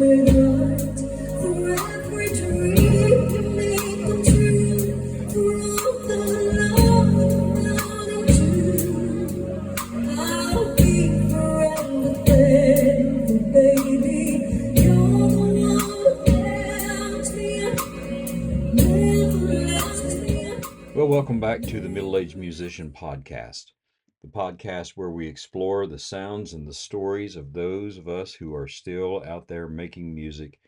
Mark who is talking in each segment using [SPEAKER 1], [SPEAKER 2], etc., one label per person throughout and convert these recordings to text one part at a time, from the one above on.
[SPEAKER 1] Well, welcome back to the Middle-Aged Musician Podcast, the podcast where we explore the sounds and the stories of those of us who are still out there making music,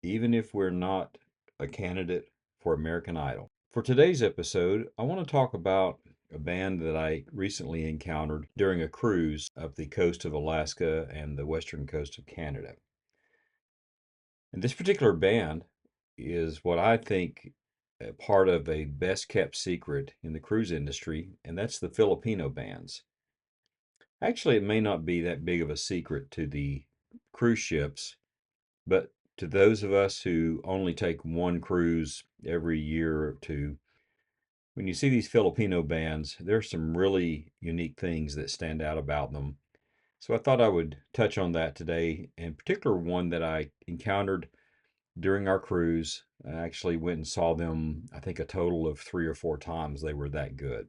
[SPEAKER 1] even if we're not a candidate for American Idol. For today's episode, I want to talk about a band that I recently encountered during a cruise up the coast of Alaska and the western coast of Canada. And this particular band is what I think part of a best kept secret in the cruise industry, and that's the Filipino bands. Actually, it may not be that big of a secret to the cruise ships, but to those of us who only take one cruise every year or two, when you see these Filipino bands, there's some really unique things that stand out about them. So I thought I would touch on that today, in particular one that I encountered during our cruise. I actually went and saw them, I think, a total of 3 or 4 times. They were that good.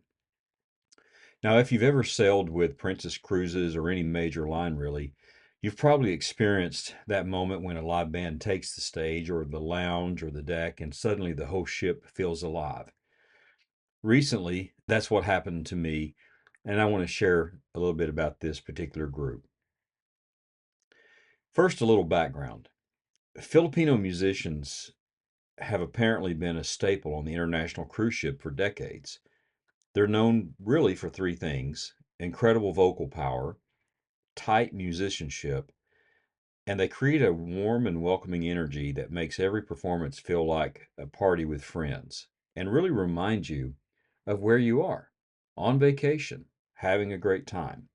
[SPEAKER 1] Now, if you've ever sailed with Princess Cruises or any major line, really, you've probably experienced that moment when a live band takes the stage or the lounge or the deck, and suddenly the whole ship feels alive. Recently, that's what happened to me, and I want to share a little bit about this particular group. First, a little background. Filipino musicians have apparently been a staple on the international cruise ship for decades. They're known really for three things: incredible vocal power, tight musicianship, and they create a warm and welcoming energy that makes every performance feel like a party with friends and really reminds you of where you are on vacation, having a great time.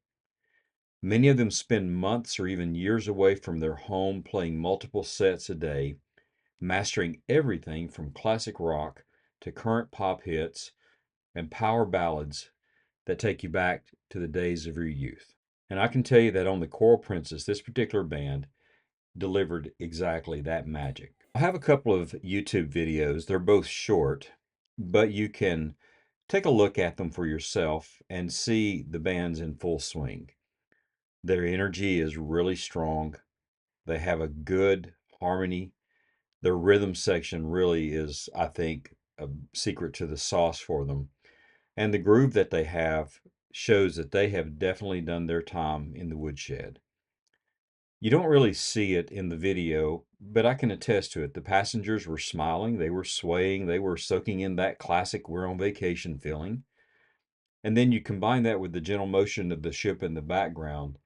[SPEAKER 1] Many of them spend months or even years away from their home playing multiple sets a day, mastering everything from classic rock to current pop hits and power ballads that take you back to the days of your youth. And I can tell you that on the Coral Princess, this particular band delivered exactly that magic. I have a couple of YouTube videos. They're both short, but you can take a look at them for yourself and see the bands in full swing. Their energy is really strong. They have a good harmony. Their rhythm section really is, I think, a secret to the sauce for them. And the groove that they have shows that they have definitely done their time in the woodshed. You don't really see it in the video, but I can attest to it. The passengers were smiling, they were swaying, they were soaking in that classic we're on vacation feeling. And then you combine that with the gentle motion of the ship in the background,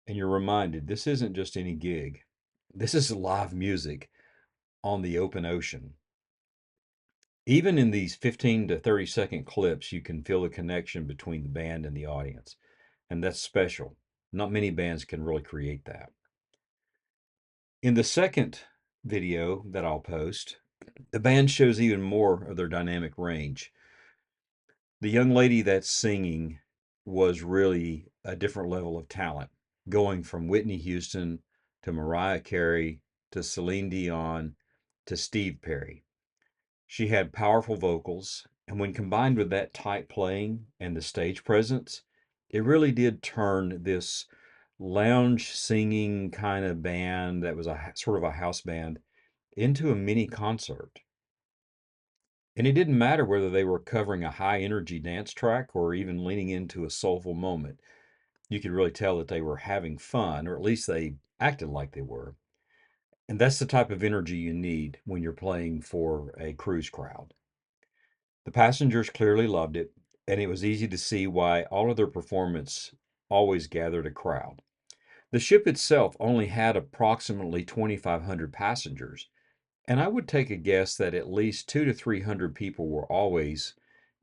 [SPEAKER 1] and you're reminded this isn't just any gig. This is live music on the open ocean. Even in these 15 to 30-second clips, you can feel the connection between the band and the audience, and that's special. Not many bands can really create that. In the second video that I'll post, the band shows even more of their dynamic range. The young lady that's singing was really a different level of talent, going from Whitney Houston to Mariah Carey to Celine Dion to Steve Perry. She had powerful vocals, and when combined with that tight playing and the stage presence, it really did turn this lounge singing kind of band that was a sort of a house band into a mini concert. And it didn't matter whether they were covering a high energy dance track or even leaning into a soulful moment. You could really tell that they were having fun, or at least they acted like they were. And that's the type of energy you need when you're playing for a cruise crowd. The passengers clearly loved it, and it was easy to see why all of their performance always gathered a crowd. The ship itself only had approximately 2,500 passengers, and I would take a guess that at least 200 to 300 people were always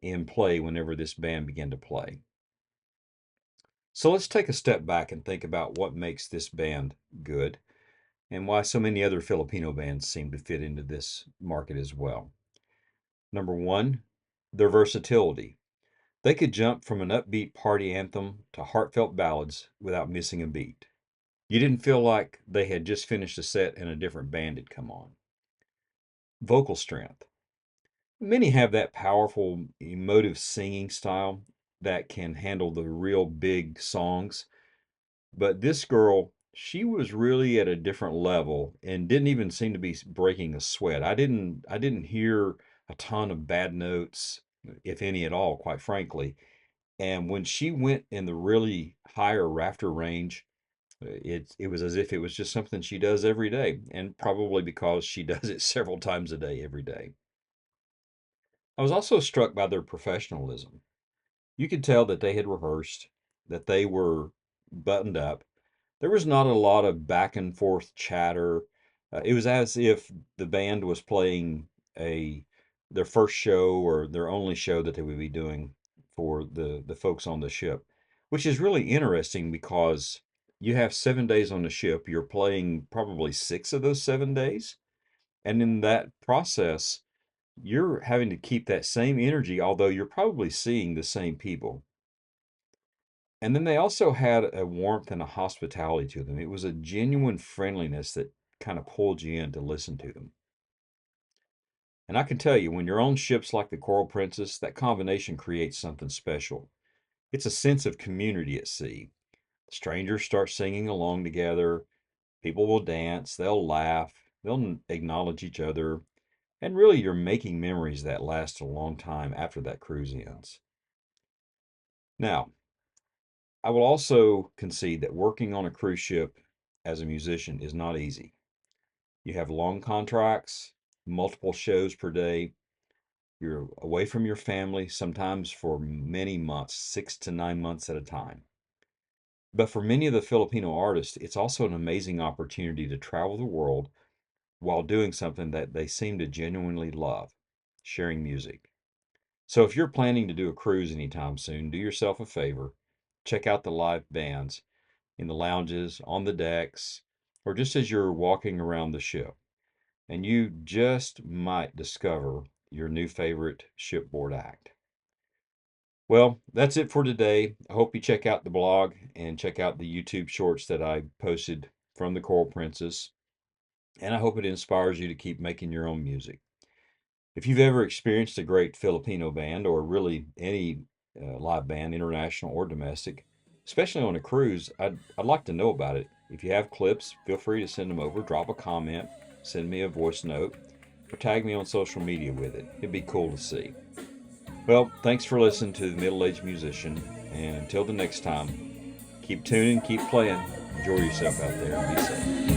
[SPEAKER 1] in play whenever this band began to play. So let's take a step back and think about what makes this band good and why so many other Filipino bands seem to fit into this market as well. Number one, their versatility. They could jump from an upbeat party anthem to heartfelt ballads without missing a beat. You didn't feel like they had just finished a set and a different band had come on. Vocal strength. Many have that powerful, emotive singing style that can handle the real big songs. But this girl, she was really at a different level and didn't even seem to be breaking a sweat. I didn't hear a ton of bad notes, if any at all, quite frankly. And when she went in the really higher rafter range, it was as if it was just something she does every day, and probably because she does it several times a day every day. I was also struck by their professionalism. You could tell that they had rehearsed, that they were buttoned up. There was not a lot of back and forth chatter. It was as if the band was playing a their first show or their only show that they would be doing for the folks on the ship, which is really interesting because you have 7 days on the ship. You're playing probably 6 of those 7 days, and in that process, you're having to keep that same energy, although you're probably seeing the same people. And then they also had a warmth and a hospitality to them. It was a genuine friendliness that kind of pulled you in to listen to them. And I can tell you, when you're on ships like the Coral Princess, that combination creates something special. It's a sense of community at sea. Strangers start singing along together, people will dance, they'll laugh, they'll acknowledge each other, and really you're making memories that last a long time after that cruise ends. Now, I will also concede that working on a cruise ship as a musician is not easy. You have long contracts, multiple shows per day. You're away from your family, sometimes for many months, 6 to 9 months at a time. But for many of the Filipino artists, it's also an amazing opportunity to travel the world while doing something that they seem to genuinely love, sharing music. So if you're planning to do a cruise anytime soon, do yourself a favor. Check out the live bands in the lounges, on the decks, or just as you're walking around the ship. And you just might discover your new favorite shipboard act. Well, that's it for today. I hope you check out the blog and check out the YouTube shorts that I posted from the Coral Princess. And I hope it inspires you to keep making your own music. If you've ever experienced a great Filipino band or really any live band, international or domestic, especially on a cruise, I'd like to know about it. If you have clips, feel free to send them over, drop a comment, send me a voice note, or tag me on social media with it. It'd be cool to see. Well, thanks for listening to The Middle Aged Musician, and until the next time, keep tuning, keep playing, enjoy yourself out there, and be safe.